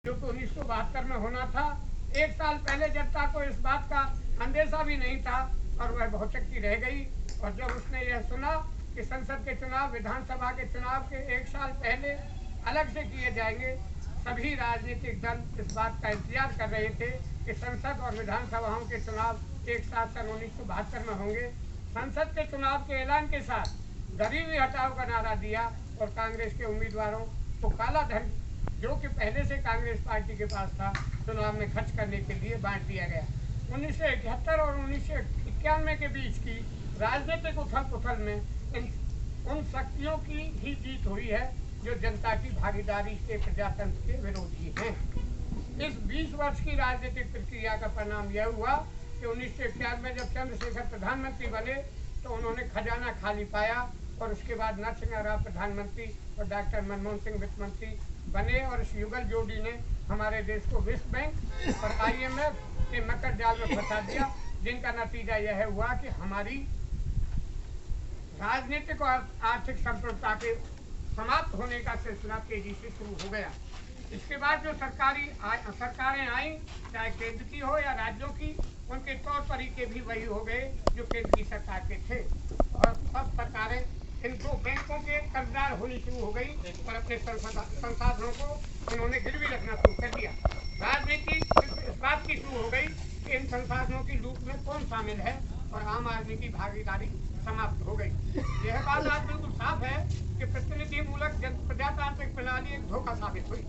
जो कि 1972 में होना था। एक साल पहले जनता को इस बात का अंदेशा भी नहीं था और वह भौचक्की रह गई। और जब उसने यह सुना कि संसद के चुनाव, विधानसभा के चुनाव के एक साल पहले अलग से किए जाएंगे, सभी राजनीतिक दल इस बात का इंतजार कर रहे थे कि संसद और विधानसभाओं के चुनाव एक साथ सन 1972 में होंगे। संसद के चुनाव के ऐलान के साथ गरीबी हटाओ का नारा दिया और कांग्रेस के उम्मीदवारों को काला धन, जो कि पहले से कांग्रेस पार्टी के पास था, चुनाव में खर्च करने के लिए बांट दिया गया। 1971 और 1991 के बीच की राजनीतिक उथल पुथल में उन शक्तियों की ही जीत हुई है जो जनता की भागीदारी से प्रजातंत्र के विरोधी हैं। इस 20 वर्ष की राजनीतिक प्रक्रिया का परिणाम यह हुआ कि 1991 में जब चंद्रशेखर प्रधानमंत्री बने तो उन्होंने खजाना खाली पाया और उसके बाद नरसिम्हा राव प्रधानमंत्री और डॉक्टर मनमोहन सिंह वित्त मंत्री बने और इस युगल जोड़ी ने हमारे देश को विश्व बैंक और IMF के मकर जाल में फंसा दिया, जिनका नतीजा यह हुआ कि हमारी राजनीतिक और आर्थिक संप्रभुता के समाप्त होने का सिलसिला तेजी से शुरू हो गया। इसके बाद जो सरकारें आई, चाहे केंद्र की हो या राज्यों की, उनके तौर तरीके भी वही हो गए जो केंद्र की सरकार के थे और सब सरकारें इन दो बैंकों के कर्जदार होनी शुरू हो गई और अपने संसाधनों को उन्होंने गिरवी रखना शुरू कर दिया। राजनीति इस बात की शुरू हो गई कि इन संसाधनों की लूट में कौन शामिल है और आम आदमी की भागीदारी समाप्त हो गई। यह बात आज बिल्कुल साफ है कि प्रतिनिधिमूलक प्रजातांत्रिक प्रणाली एक धोखा साबित हुई।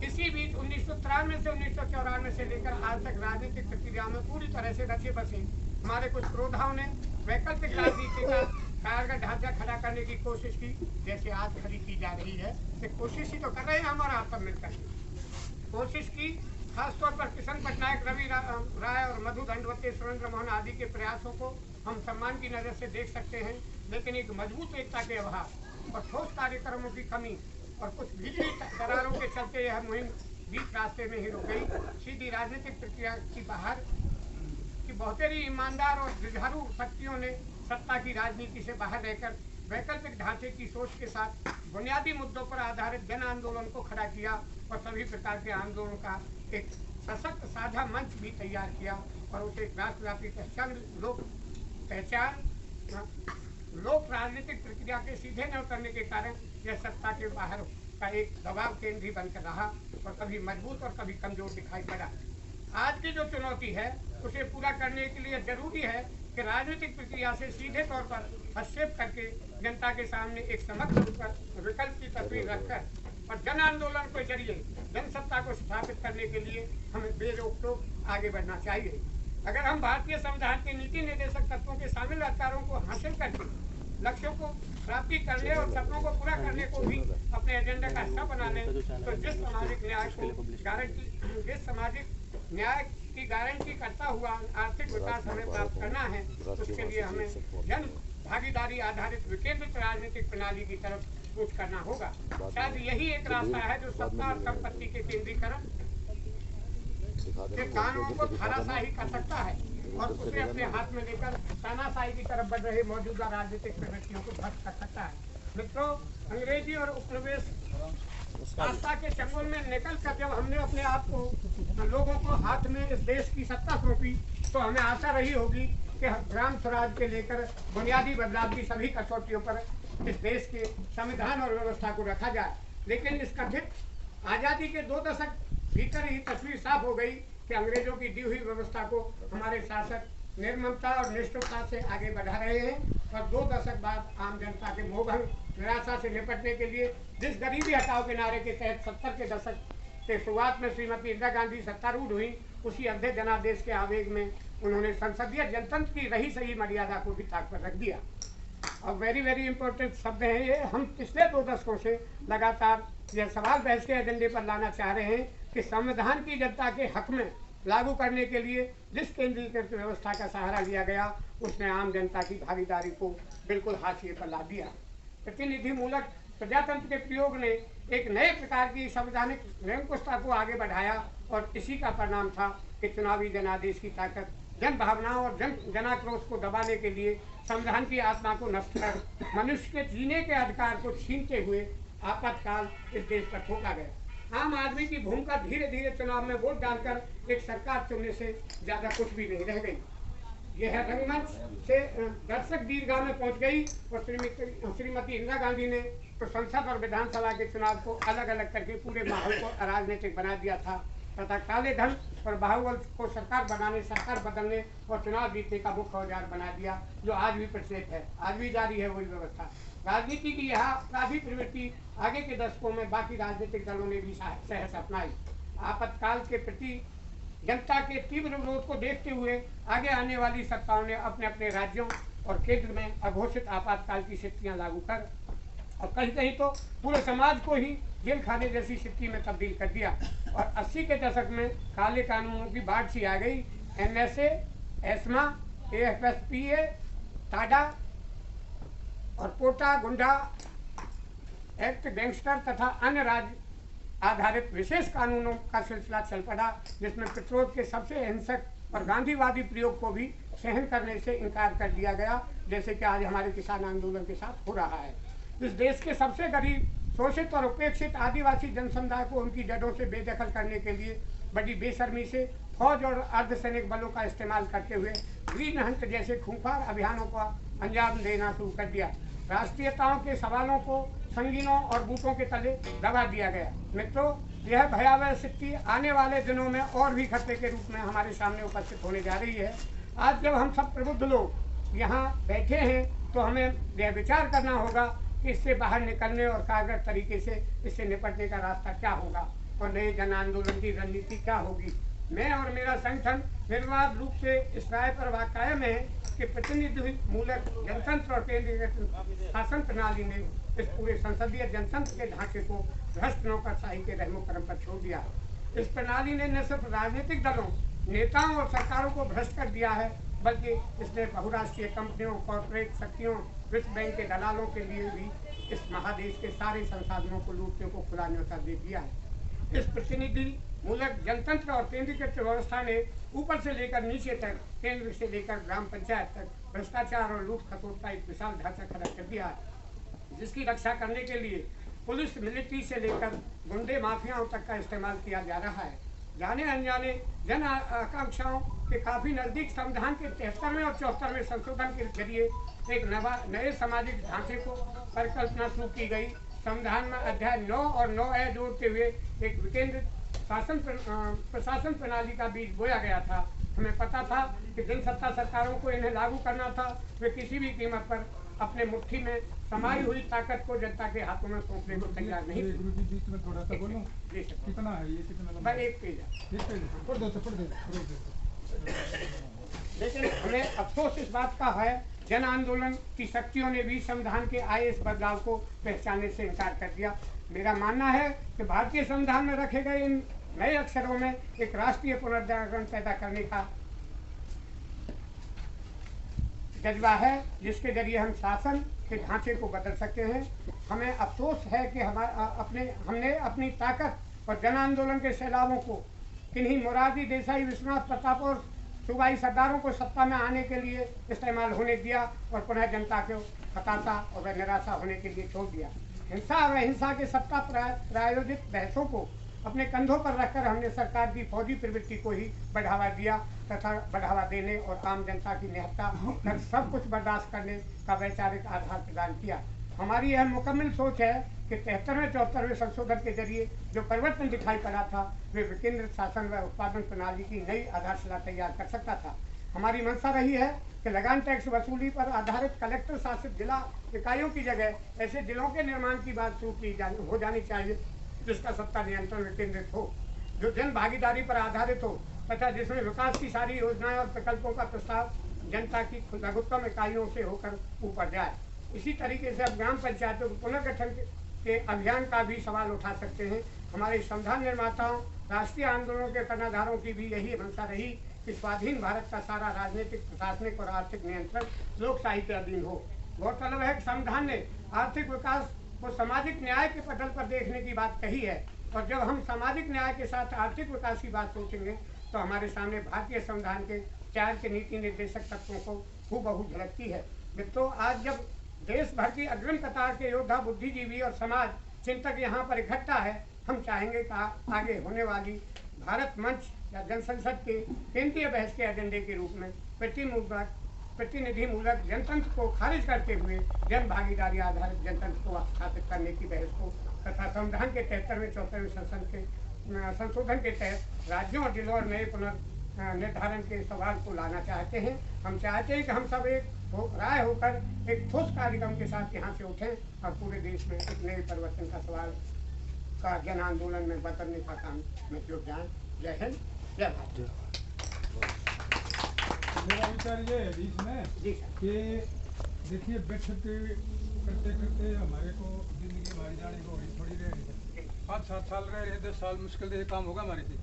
इसी बीच 1993 से 1994 से लेकर आज तक राजनीतिक प्रक्रिया में पूरी तरह से रचे बसे हमारे कुछ क्रोधाओं ने वैकल्पिक राजनीति का कारगर ढांचा खड़ा करने की कोशिश की, जैसे आज खड़ी की जा रही है। कोशिश ही तो कर रहे हैं हमारा आप सब मिलकर कोशिश की। खासतौर पर किशन पटनायक, रवि राय और मधु दंडवते, सुरेंद्र मोहन आदि के प्रयासों को हम सम्मान की नज़र से देख सकते हैं, लेकिन एक मजबूत एकता के अभाव और ठोस कार्यक्रमों की कमी और कुछ भीतरी दरारों के चलते यह मुहिम बीच रास्ते में ही रुक गई। सीधी राजनीतिक प्रक्रिया की बाहर की बहुतेरी ईमानदार और जुझारू शक्तियों ने सत्ता की राजनीति से बाहर रहकर वैकल्पिक ढांचे की सोच के साथ बुनियादी मुद्दों पर आधारित जन आंदोलन को खड़ा किया और सभी प्रकार के आंदोलन का एक सशक्त साझा मंच भी तैयार किया और उसे राष्ट्रव्यापी लोक राजनीतिक प्रक्रिया के सीधे न उतरने के कारण यह सत्ता के बाहर का एक दबाव केंद्र ही बनकर रहा और कभी मजबूत और कभी कमजोर दिखाई पड़ा। आज की जो चुनौती है उसे पूरा करने के लिए जरूरी है कि राजनीतिक प्रक्रिया से सीधे तौर पर हस्तक्षेप करके जनता के सामने एक समग्र विकल्प की तस्वीर रखकर और जन आंदोलन के जरिए जनसत्ता को स्थापित करने के लिए हमें बेरोक आगे बढ़ना चाहिए। अगर हम भारतीय संविधान के नीति निर्देशक तत्वों के शामिल अधिकारों को हासिल करके लक्ष्यों को प्राप्ति करने और सपनों को पूरा करने को भी अपने एजेंडा का हिस्सा बना लें तो जिस सामाजिक न्याय की गारंटी करता हुआ आर्थिक विकास हमें प्राप्त करना है, उसके लिए हमें जन भागीदारी आधारित विकेंद्रित राजनीतिक प्रणाली की तरफ कूच करना होगा। शायद यही एक रास्ता है जो सत्ता और संपत्ति के केंद्रीकरण के कानूनों को धाराशाही कर सकता है और उसे अपने हाथ में लेकर तानाशाही की तरफ बढ़ रहे मौजूदा राजनीतिक प्रवृत्तियों को ध्वस्त कर सकता है। मित्रों, अंग्रेजी और उपनिवेश आस्था के चंगुल में निकल कर जब हमने अपने आप को लोगों को हाथ में इस देश की सत्ता सौंपी तो हमें आशा रही होगी कि ग्राम स्वराज के लेकर बुनियादी बदलाव की सभी कसौटियों पर इस देश के संविधान और व्यवस्था को रखा जाए। लेकिन इस कथित आज़ादी के 2 दशक भीतर ही तस्वीर साफ हो गई कि अंग्रेजों की दी हुई व्यवस्था को हमारे शासक निर्ममता और निष्ठुरता से आगे बढ़ा रहे हैं और 2 दशक बाद आम जनता के मोहभंग निराशा से निपटने के लिए जिस गरीबी हटाओ के नारे के तहत 70 के दशक के शुरुआत में श्रीमती इंदिरा गांधी सत्तारूढ़ हुई, उसी अंधे जनादेश के आवेग में उन्होंने संसदीय जनतंत्र की रही सही मर्यादा को भी ताक पर रख दिया। और वेरी इंपॉर्टेंट शब्द हैं ये। हम पिछले 2 दशकों से लगातार यह सवाल बहस के एजेंडे पर लाना चाह रहे हैं कि संविधान की जनता के हक में लागू करने के लिए जिस केंद्रीकृत व्यवस्था का सहारा लिया गया उसने आम जनता की भागीदारी को बिल्कुल हाशिए पर ला दिया। प्रतिनिधिमूलक प्रजातंत्र के प्रयोग ने एक नए प्रकार की संवैधानिक निरंकुशता को आगे बढ़ाया और इसी का परिणाम था कि चुनावी जनादेश की ताकत जन भावनाओं और जनाक्रोश को दबाने के लिए संविधान की आत्मा को नष्ट कर मनुष्य के जीने के अधिकार को छीनते हुए आपातकाल इस देश पर थोपा गया। आम आदमी की भूमिका धीरे धीरे चुनाव में वोट डालकर एक सरकार चुनने से ज्यादा कुछ भी नहीं रह गई। यह रंगमंच से दर्शक दीर्घा में पहुंच गई और श्रीमती इंदिरा गांधी ने तो संसद और विधानसभा के चुनाव को अलग अलग करके पूरे माहौल को अराजनीतिक बना दिया था तथा काले धन और बाहुबल को सरकार बनाने, सरकार बदलने और चुनाव जीतने का मुख्य औजार बना दिया, जो आज भी प्रचलित है, आज भी जारी है वही व्यवस्था। राजनीति की यह अपराधी प्रवृत्ति आगे के दशकों में बाकी राजनीतिक दलों ने भी सहर्ष अपनाई। आपातकाल के प्रति जनता के तीव्र विरोध को देखते हुए आगे आने वाली सत्ताओं ने अपने अपने राज्यों और केंद्र में अघोषित आपातकाल की स्थितियां लागू कर और कहीं कहीं तो पूरे समाज को ही जेल खाने जैसी स्थिति में तब्दील कर दिया। और 80 के दशक में काले कानूनों की बाढ़ सी आ गई। NSA, एस्मा, AFSPA, टाडा और पोटा गुंडा एक्ट, गैंगस्टर तथा अन्य राज्य आधारित विशेष कानूनों का सिलसिला चल पड़ा, जिसमें प्रतिरोध के सबसे हिंसक और गांधीवादी प्रयोग को भी सहन करने से इनकार कर दिया गया, जैसे कि आज हमारे किसान आंदोलन के साथ हो रहा है। इस देश के सबसे गरीब, शोषित और उपेक्षित आदिवासी जनसमुदाय को उनकी जड़ों से बेदखल करने के लिए बड़ी बेशर्मी से फौज और अर्धसैनिक बलों का इस्तेमाल करते हुए ग्रीन हंट जैसे खूंखार अभियानों का अंजाम देना शुरू कर दिया। राष्ट्रीयताओं के सवालों को संगीनों और बूटों के तले दबा दिया गया। मित्रों, यह भयावह स्थिति आने वाले दिनों में और भी खतरे के रूप में हमारे सामने उपस्थित होने जा रही है। आज जब हम सब प्रबुद्ध लोग यहाँ बैठे हैं तो हमें यह विचार करना होगा कि इससे बाहर निकलने और कारगर तरीके से इससे निपटने का रास्ता क्या होगा और नए जन आंदोलन की रणनीति क्या होगी। मैं और मेरा संगठन निर्विवाद रूप से इस राय पर कायम है कि प्रतिनिधि मूलक जनतंत्र और केंद्रीय शासन प्रणाली ने इस पूरे संसदीय जनतंत्र के ढांचे को भ्रष्ट नौकरशाही के रहमो करम पर छोड़ दिया। इस प्रणाली ने न सिर्फ राजनीतिक दलों, नेताओं और सरकारों को भ्रष्ट कर दिया है, बल्कि इसने बहुराष्ट्रीय कंपनियों, कॉर्पोरेट शक्तियों, विश्व बैंक के दलालों के लिए भी इस महादेश के सारे संसाधनों को लूटने को खुला न्योता दे दिया है। इस प्रतिनिधि मूलक जनतंत्र और केंद्रीकृत व्यवस्था ने ऊपर से लेकर नीचे तक, केंद्र से लेकर ग्राम पंचायत तक भ्रष्टाचार और लूट खसोट का एक विशाल ढांचा खड़ा कर दिया है, जिसकी रक्षा करने के लिए पुलिस, मिलिट्री से लेकर गुंडे माफियाओं तक का इस्तेमाल किया जा रहा है। जाने अनजाने जन आकांक्षाओं के काफी नजदीक संविधान के 73वें और 74वें संशोधन के जरिए एक नए सामाजिक ढांचे को परिकल्पना शुरू की गई। संविधान में अध्याय 9 और 9A जोड़ते हुए एक विकेंद्रित प्रशासन प्रणाली का बीज बोया गया था। हमें पता था कि जिन सत्ता सरकारों को इन्हें लागू करना था, वे किसी भी कीमत पर अपने मुट्ठी में समाई हुई ताकत को जनता के हाथों में सौंपने को तैयार नहीं। बीच में थोड़ा सा बोलो, कितना है ये, कितना लंबा? एक पेज है, पढ़ दो। लेकिन हमें अफसोस इस बात का है, जन आंदोलन की शक्तियों ने भी संविधान के आए इस बदलाव को पहचानने से इनकार कर दिया। मेरा मानना है कि भारतीय संविधान में रखे गए इन नए अक्षरों में एक राष्ट्रीय पुनर्जागरण पैदा करने का जज्बा है, जिसके जरिए हम शासन के ढांचे को बदल सकते हैं। हमें अफसोस है कि हमने अपनी ताकत और जन आंदोलन के सैलाबों को किन्हीं मोरारजी देसाई, विश्वनाथ प्रताप और सूबाई सरदारों को सत्ता में आने के लिए इस्तेमाल होने दिया और पुनः जनता को हताशा और निराशा होने के लिए छोड़ दिया। हिंसा और अहिंसा के सत्ता प्रायोजित बहसों को अपने कंधों पर रखकर हमने सरकार की फौजी प्रवृत्ति को ही बढ़ावा दिया तथा बढ़ावा देने और आम जनता की निहत्ता कर सब कुछ बर्दाश्त करने का वैचारिक आधार प्रदान किया। हमारी यह मुकम्मल सोच है कि 73वें 74वें संशोधन के जरिए जो परिवर्तन दिखाई पड़ा था, वे विकेंद्रित शासन व उत्पादन प्रणाली की नई आधारशिला तैयार कर सकता था। हमारी मंशा रही है कि लगान टैक्स वसूली पर आधारित कलेक्टर शासित जिला इकाइयों की जगह ऐसे जिलों के निर्माण की बात शुरू की हो जानी चाहिए जिसका सत्ता नियंत्रण विकेंद्रित हो, जो जन भागीदारी पर आधारित हो तथा जिसमें विकास की सारी योजनाएं और प्रकल्पों का प्रस्ताव जनता की लघुत्तम इकाइयों से होकर ऊपर जाए। इसी तरीके से अब ग्राम पंचायतों के पुनर्गठन के अभियान का भी सवाल उठा सकते हैं। हमारे संविधान निर्माताओं, राष्ट्रीय आंदोलनों के कर्णधारों की भी यही मंशा रही कि स्वाधीन भारत का सारा राजनीतिक, प्रशासनिक और आर्थिक नियंत्रण लोकशाही के अधीन हो। गौरतलब है कि संविधान ने आर्थिक विकास को सामाजिक न्याय के पटल पर देखने की बात कही है, और जब हम सामाजिक न्याय के साथ आर्थिक विकास की बात सोचेंगे तो हमारे सामने भारतीय संविधान के 4 के नीति निर्देशक तत्वों को हूबहू झलकती है। मित्रों, आज जब देश भर की अग्रिम कतार के योद्धा, बुद्धिजीवी और समाज चिंतक यहाँ पर इकट्ठा है, हम चाहेंगे कि आगे होने वाली भारत मंच या जनसंसद के केंद्रीय बहस के एजेंडे के रूप में प्रतिनिधिमूलक जनतंत्र को खारिज करते हुए जन भागीदारी आधारित जनतंत्र को स्थापित करने की बहस को तथा संविधान के 73वें 74वें संशोधन के तहत राज्यों और जिलों और नए पुनर्निर्धारण के सवाल को लाना चाहते हैं। हम चाहते हैं कि हम सब एक राय होकर एक ठोस कार्यक्रम के साथ यहाँ से उठें और पूरे देश में एक नए परिवर्तन का सवाल का जन आंदोलन में बदलने का काम में योगदान। जय हिंद, जय भारत। मेरा विचार ये है बीच में कि देखिए बैठक करते करते हमारे को जिंदगी हमारी जाने को थोड़ी रह रही है, 5-7 साल रह रहे, 10 साल मुश्किल से काम होगा हमारे से,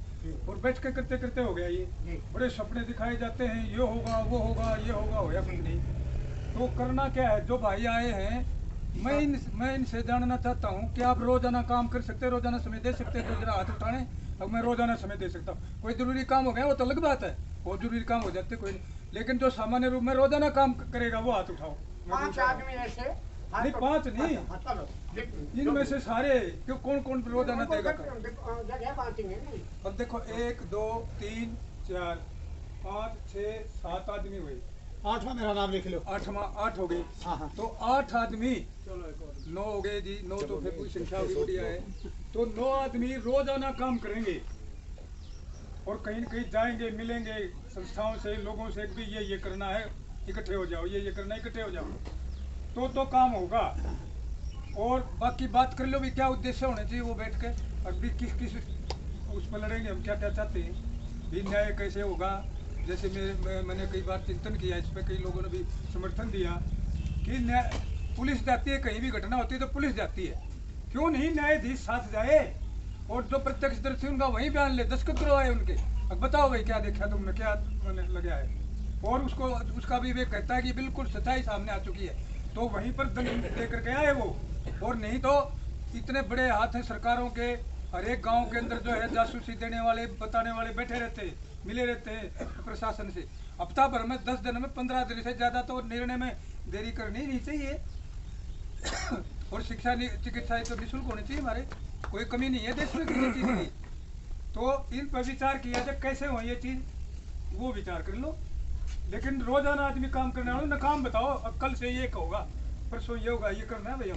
और बैठ के करते करते हो गया ये। बड़े सपने दिखाए जाते हैं, ये होगा वो होगा ये होगा, होया कुछ नहीं। तो करना क्या है, जो भाई आए हैं मैं इनसे जानना चाहता हूँ कि आप रोजाना काम कर सकते हैं, रोजाना समय दे सकते हैं, तो जरा हाथ उठाने। अब मैं रोजाना समय दे सकता हूँ, कोई जरूरी काम हो गया वो तो अलग बात है, वो जरूरी काम हो जाते कोई नहीं, लेकिन जो सामान्य रूप में रोजाना काम करेगा वो हाथ उठाओ। 5 आदमी ऐसे नहीं 5 नहीं, इनमें से सारे क्यों, कौन कौन रोजाना देगा? अब देखो 1 2 3 4 5 6 7 आदमी हुए, 8वां मेरा नाम लिख लो। 8 हो गए, तो 8 आदमी 9 हो गए जी, 9 तो फिर कोई संख्या भी बढ़िया है, तो 9 आदमी रोजाना काम करेंगे और कहीं न कहीं जाएंगे, मिलेंगे संस्थाओं से, लोगों से भी ये करना है, इकट्ठे हो जाओ, ये करना है, इकट्ठे हो जाओ, तो काम होगा। और बाकी बात कर लो भी क्या उद्देश्य होने चाहिए, वो बैठ के और भी किस उस पर लड़ेंगे, हम क्या चाहते हैं भी, न्याय कैसे होगा। जैसे मैंने कई बार चिंतन किया इस पर, कई लोगों ने भी समर्थन दिया कि पुलिस जाती है, कहीं भी घटना होती है तो पुलिस जाती है, क्यों नहीं न्यायाधीश साथ जाए और जो प्रत्यक्षदर्शी उनका वहीं बयान ले, दस्तखत करवाए उनके, अब बताओ भाई क्या देखा तुमने, क्या लगा है, और उसका भी वे कहता है कि बिल्कुल सच्चाई सामने आ चुकी है, तो वहीं पर दंड देकर के आए वो। और नहीं तो इतने बड़े हाथ हैं सरकारों के, हर एक गाँव के अंदर जो है जासूसी देने वाले, बताने वाले बैठे रहते हैं, मिले रहते हैं प्रशासन से, हफ्ता भर में 10 दिन में 15 दिन से ज्यादा तो निर्णय में देरी करनी नहीं चाहिए। और शिक्षा चिकित्सा तो निःशुल्क होनी चाहिए, हमारे कोई कमी नहीं है देश में किसी चीज की, तो इन पर विचार किया जाए कैसे हो ये चीज, वो विचार कर लो। लेकिन रोजाना आदमी काम करने वालों न काम बताओ, अब कल से ये होगा, परसों ये होगा, ये करना है भैया,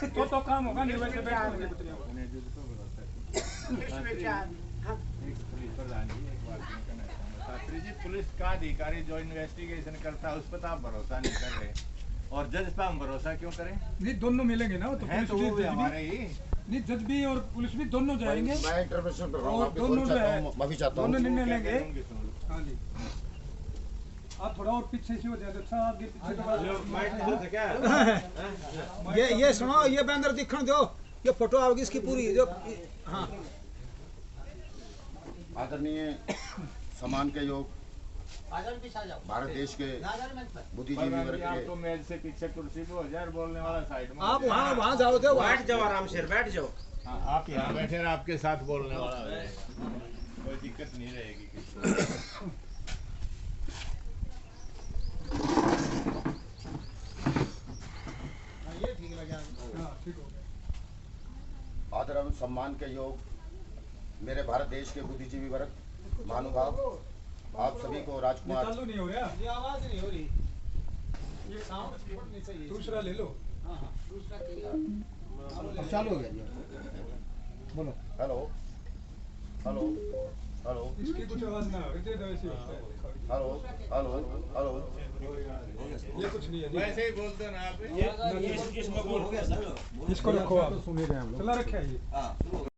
तो काम होगा नहीं, वैसे बैठे कुछ नहीं होगा। शास्त्री जी, पुलिस का अधिकारी जो इन्वेस्टिगेशन करता है उस पर आप भरोसा नहीं कर रहे, और जज पे हम भरोसा क्यों करें? नहीं दोनों मिलेंगे ना, तो पुलिस तो भी हमारे ही नहीं, जज भी और पुलिस भी दोनों जाएंगे, मैं इंटरवेंशन कर रहा हूं, और दोनों जो है माफी चाहता हूं, दोनों निर्णय लेंगे। हाँ जी, आप थोड़ा और पीछे से हो जाए, अच्छा आगे पीछे ये सुनो, ये बैनर दिखण दो, ये फोटो आओगी इसकी पूरी जो। हाँ, आदरणीय सम्मान के योग भारत देश के बुद्धिजीवी वर्ग आप के, तो मेज से पीछे कुर्सी पे हो जाए, बोलने वाला साइड में, आप वहाँ जाओ, तो बैठ जाओ आराम से, बैठ जाओ। हाँ, आप यहाँ बैठे ना, आपके साथ बोलने वाला हो जाए, कोई दिक्कत नहीं रहेगी किसी को। ये ठीक लगा। आदर एवं सम्मान के योग मेरे भारत देश के बुद्धिजीवी वर्ग, महानुभाव, आप सभी को राजकुमार। चालू नहीं हो रहा, ये आवाज नहीं हो रही, ये साउंड नहीं चाहिए, दूसरा ले लो। हाँ दूसरा चालू हो गया, बोलो। हेलो हेलो हेलो, इसकी कुछ आवाज ना हो, दे दो ऐसे होता है। हेलो हेलो हेलो, ये कुछ नहीं है, वैसे ही बोलते ना आप, इसको रखो आप, चला रखे है ये।